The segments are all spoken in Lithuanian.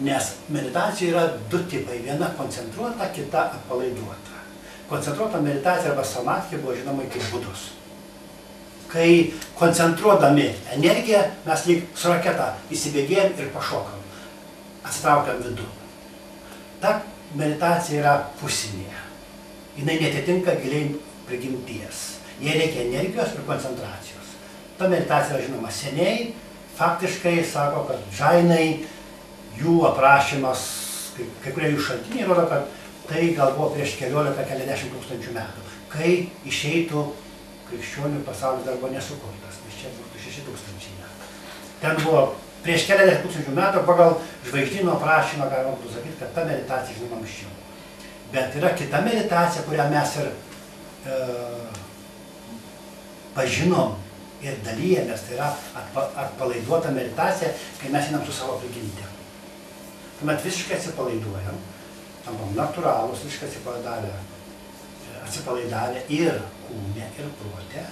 Nes meditacija yra du tipai, viena koncentruota, kita atpalaiduota. Koncentruota meditacija arba samadhi buvo žinoma kaip budos. Kai koncentruodami energiją, mes lyg su raketa įsibėgėjom ir pašokam, atsitraukiam vidų. Ta meditacija yra pusinė. Jinai netitinka giliai prigimties. Jai reikia energijos ir koncentracijos. Ta meditacija yra žinoma seniai, faktiškai sako, kad džainai, jų aprašymas, kai kurie jų šaltiniai rodo, kad tai gal buvo prieš keliasdešimt tūkstančių metų, kai išeitų krikščionių pasaulis dar buvo nesukurtas, nes čia būtų 6000 metų. Ten buvo prieš keliasdešimt tūkstančių metų pagal žvaigždyno aprašymą galima būtų sakyti, kad ta meditacija žinoma anksčiau. Bet yra kita meditacija, kurią mes ir pažinom ir dalyjamės, tai yra atpalaiduota meditacija, kai mes einam su savo prigimtim. Tuomet visiškai atsipalaiduojam, tampam natūralūs, visiškai atsipalaidavę ir kūne, ir prote.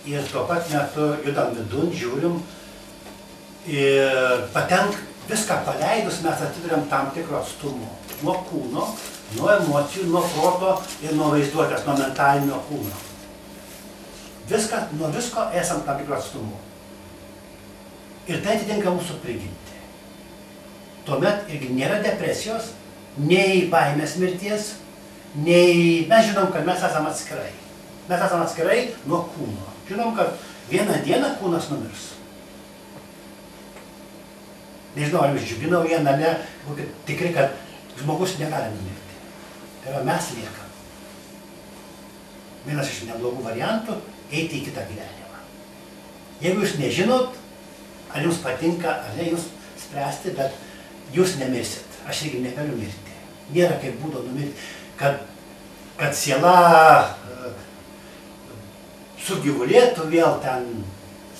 Ir tuo pat metu judam vidun, žiūrim ir viską paleidus mes atiduriam tam tikro atstumo. Nuo kūno, nuo emocijų, nuo proto ir nuo vaizduotės, nuo mentalinio kūno. Nuo visko esam tam tikro atstumo. Ir tai atitinka mūsų prigimtį. Tuomet irgi nėra depresijos, nei baimės mirties, nei mes žinom, kad mes esam atskirai. Mes esam atskirai nuo kūno. Žinom, kad vieną dieną kūnas numirs. Nežinau, ar jūs džiugino vieną, ne, tikrai, kad žmogus negali numirti. Tai yra mes liekam. Vienas iš neblogų variantų – eiti į kitą gyvenimą. Jeigu jūs nežinot, ar jums patinka, ar ne jums spręsti, bet jūs nemirsit. Aš irgi negaliu mirti. Nėra kaip būdo numirti, kad siela sugyvulėtų, vėl ten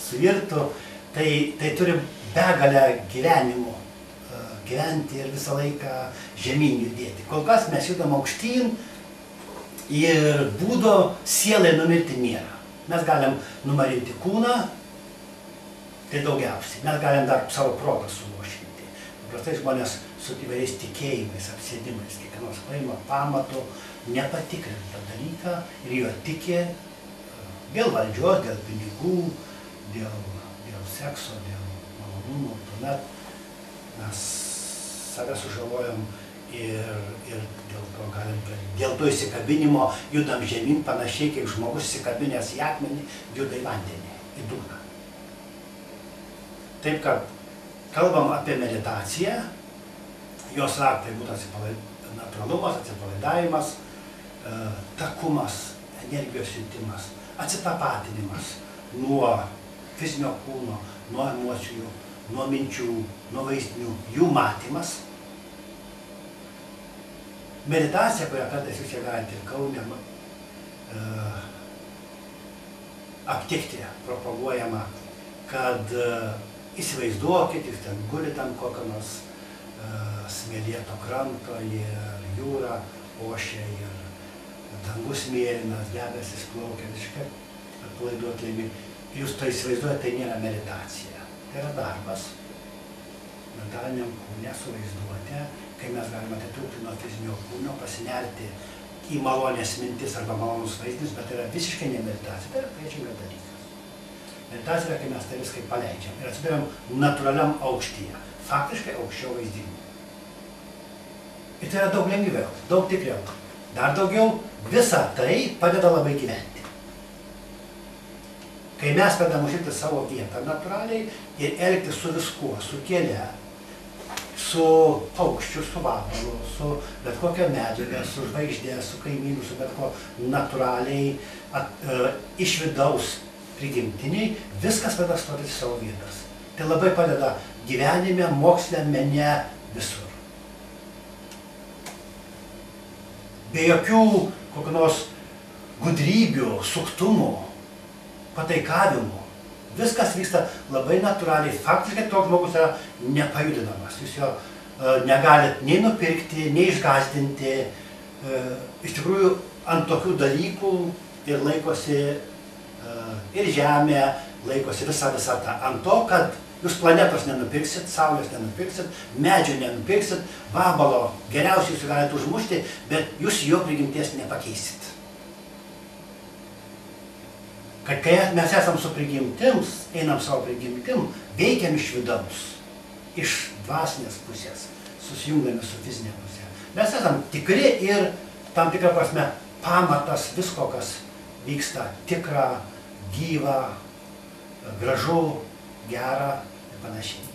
suirtų, tai turi begalę gyvenimų gyventi ir visą laiką žemyn judėti. Kol kas mes judam aukštyn ir būdo sielai numirti nėra. Mes galim numarinti kūną, tai daugiausiai. Mes galim dar savo protą suluošinti. Paprastai žmonės su įvairiais tikėjimais, apsėdimais, kiekvienos paima pamato nepatikrintą dalyką ir jo tiki dėl valdžios, dėl pinigų, dėl sekso, dėl malonumų. Tuomet mes save sužalojam ir dėl to įsikabinimo judam žemyn panašiai, kaip žmogus įsikabinęs į akmenį juda į vandenį, į dugną. Taip, kad kalbam apie meditaciją, jos raktai būtų natūralumas, atsipalaidavimas, takumas, energijos juntimas, atsitapatinimas nuo fizinio kūno, nuo emocijų, nuo minčių, nuo vaizdinių, jų matymas. Meditacija, kurią kartais jūs čia galite ir Kaune aptikti, propaguojama, kad įsivaizduokit, jūs ten gulit ant kokio nors smėlėto kranto ir jūra ošia ir dangus mėlynas, debesis plaukia, visiškai atpalaiduot laimi. Jūs to įsivaizduojate, tai nėra meditacija. Tai yra darbas mentaliniam kūne su vaizduotė, kai mes galime atitrūkti nuo fizinio kūno, pasinerti į malonės mintis arba malonus vaizdinius, bet tai yra visiškai ne meditacija, tai yra priešingas dalykas. Meditacija yra, kai mes tai viskai paleidžiam ir atsiduriam natūraliam aukštyje, faktiškai aukščiau vaizdinių. Ir tai yra daug lengviau, daug tikriau. Dar daugiau, visa tai padeda labai gyventi. Kai mes pradedam užimti savo vietą natūraliai ir elgtis su viskuo, su kėle, su paukščiu, su vabalu, su bet kokia medžiaga, su žvaigždė, su kaimynu, su bet ko natūraliai, iš vidaus prigimtiniai, viskas pradeda stoti savo vietas. Tai labai padeda gyvenime, moksle, mene, visur. Be jokių kokių nors gudrybių, suktumų, pataikavimų. Viskas vyksta labai natūraliai. Faktiškai toks žmogus yra nepajudinamas. Jūs jo negalit nei nupirkti, nei išgąsdinti. Iš tikrųjų, ant tokių dalykų ir laikosi ir žemė, laikosi visa visata. Ant to, kad Jūs planetos nenupirksit, saulės nenupirksit, medžio nenupirksit, vabalo geriausiai jūs galite užmušti, bet jūs jo prigimties nepakeisit. Kad kai mes esam su prigimtims, einam savo prigimtim, veikiam iš vidaus, iš dvasinės pusės, susijungdami su fizinė pusė. Mes esam tikri ir tam tikrą prasme pamatas visko, kas vyksta tikra, gyva, gražu, gera ir panašiai.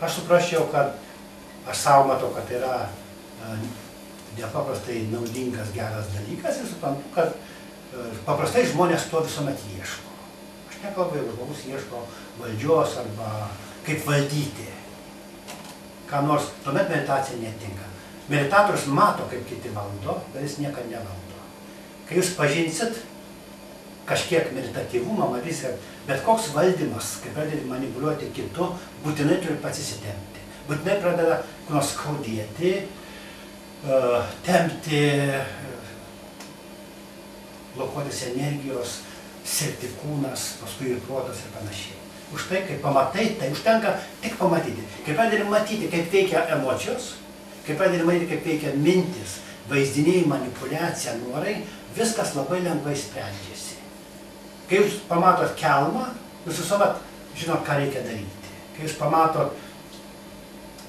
Aš suprasčiau, kad aš savo matau, kad tai yra nepaprastai naudingas, geras dalykas ir suprantu, kad paprastai žmonės to visuomet ieško. Aš nekalbu, jeigu žmogus ieško valdžios arba kaip valdyti. Ką nors, tuomet meditacija netinka. Meditatorius mato, kaip kiti valdo, bet jis niekada nevaldo. Kai jūs pažinsit kažkiek meditatyvumą, matysite, bet koks valdymas, kai pradedi manipuliuoti kitu, būtinai turi pats įsitempti. Būtinai pradeda nors skaudėti, tempti, blokuotis energijos, silpti kūnas, paskui ir protas ir panašiai. Už tai, kai pamatai, tai užtenka tik pamatyti. Kai pradedi matyti, kaip veikia emocijos, kai pradedi matyti, kaip veikia mintis, vaizdiniai, manipuliacija, norai, viskas labai lengvai sprendžiasi. Kai jūs pamatot kelmą, jūs visuomet žinot, ką reikia daryti. Kai jūs pamatot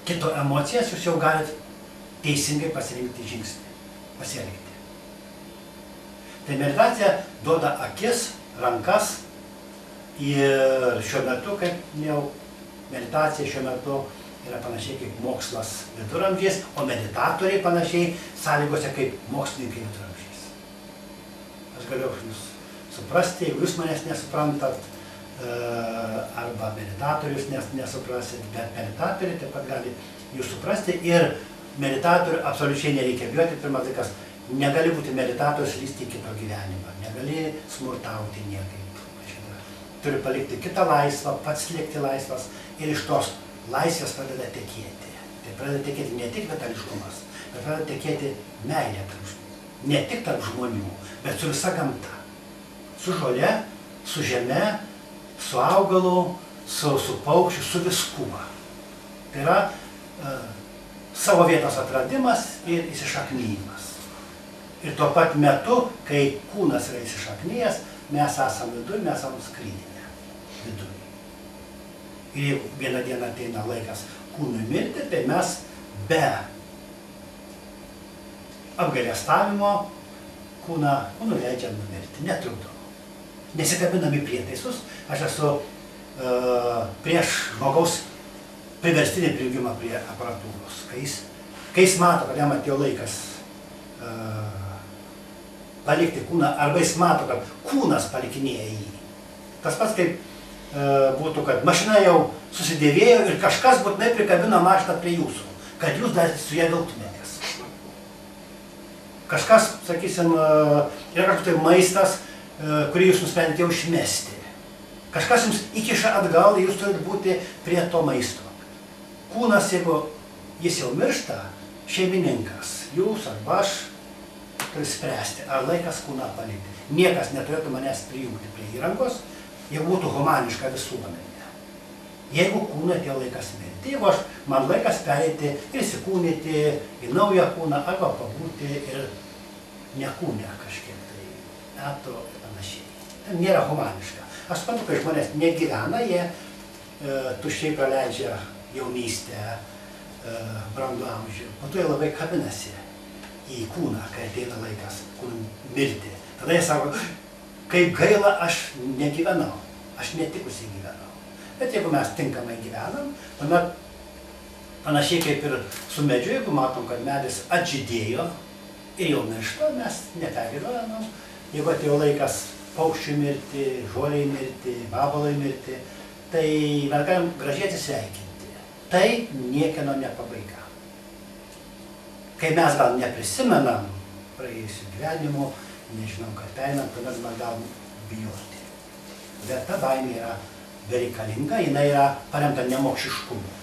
kito emocijas, jūs jau galit teisingai pasirinkti žingsnį, pasielgti. Tai meditacija duoda akis, rankas ir šiuo metu, kaip jau meditacija šiuo metu yra panašiai kaip mokslas viduramžiais, o meditatoriai panašiai sąlygose kaip mokslininkai viduramžiais. Aš galiu jūs suprasti, jeigu jūs manęs nesuprantat, arba meditatorius nesuprasit, bet meditatoriai taip pat gali jūs suprasti ir meditatorių absoliučiai nereikia bijoti. Pirmas dalykas, negali būti meditatorius lysti į kito gyvenimą, negali smurtauti niekaip. Turi palikti kitą laisvą, pats likti laisvas ir iš tos laisvės pradeda tekėti. Tai pradeda tekėti ne tik vitališkumas, bet pradeda tekėti meilė tarp žmonių. Ne tik tarp žmonių, bet su visa gamta. Su žole, su žeme, su augalu, su paukščiu, su viskuo. Tai yra savo vietos atradimas ir įsišaknyjimas. Ir tuo pat metu, kai kūnas yra įsišaknyjęs, mes esam viduj, mes esam skrydinę viduj. Ir jeigu vieną dieną ateina laikas kūnui mirti, tai mes be apgailestavimo kūną leidžiam numirti, netrukdom. Nesikabinam į prietaisus, aš esu prieš žmogaus priverstinį prijungimą prie aparatūros. Kai jis mato, kad jam atėjo laikas palikti kūną, arba jis mato, kad kūnas palikinėja jį. Tas pats kaip būtų, kad mašina jau susidėvėjo ir kažkas būtinai prikabina mašiną prie jūsų, kad jūs dar su ją vilktumėtės. Kažkas, sakysim, yra kažkoks tai maistas, kurį jūs nusprendėte jau išmesti. Kažkas jums įkiša atgal, jūs turite būti prie to maisto. Kūnas, jeigu jis jau miršta, šeimininkas, jūs arba aš, turi spręsti, ar laikas kūną palikti. Niekas neturėtų manęs prijungti prie įrangos, jeigu būtų humaniška visuomenė. Jeigu kūną atėjo laikas mirti, jeigu man laikas pereiti ir įsikūnyti į naują kūną, arba pabūti ir nekūnę kažkiek tai metų ir panašiai. Tai nėra humaniška. Aš suprantu, kai žmonės negyvena, jie tuščiai praleidžia jaunystę, brandų amžių. Po to jie labai kabinasi į kūną, kai ateina laikas mirti. Tada jie sako, kaip gaila, aš negyvenau, aš netikusiai gyvenau. Bet jeigu mes tinkamai gyvenam, tuomet panašiai kaip ir su medžiu, jeigu matom, kad medis atžydėjo ir jau miršta, mes nepergyvenam. Jeigu atėjo laikas paukščiui mirti, žoliai mirti, vabalai mirti, tai mes galim gražiai atsisveikinti. Tai niekieno ne pabaiga. Kai mes gal neprisimenam praėjusių gyvenimų, nežinom, kad pereinam, tuomet mes galim bijoti. Bet ta baimė yra bereikalinga, jinai yra paremta nemokšiškumu.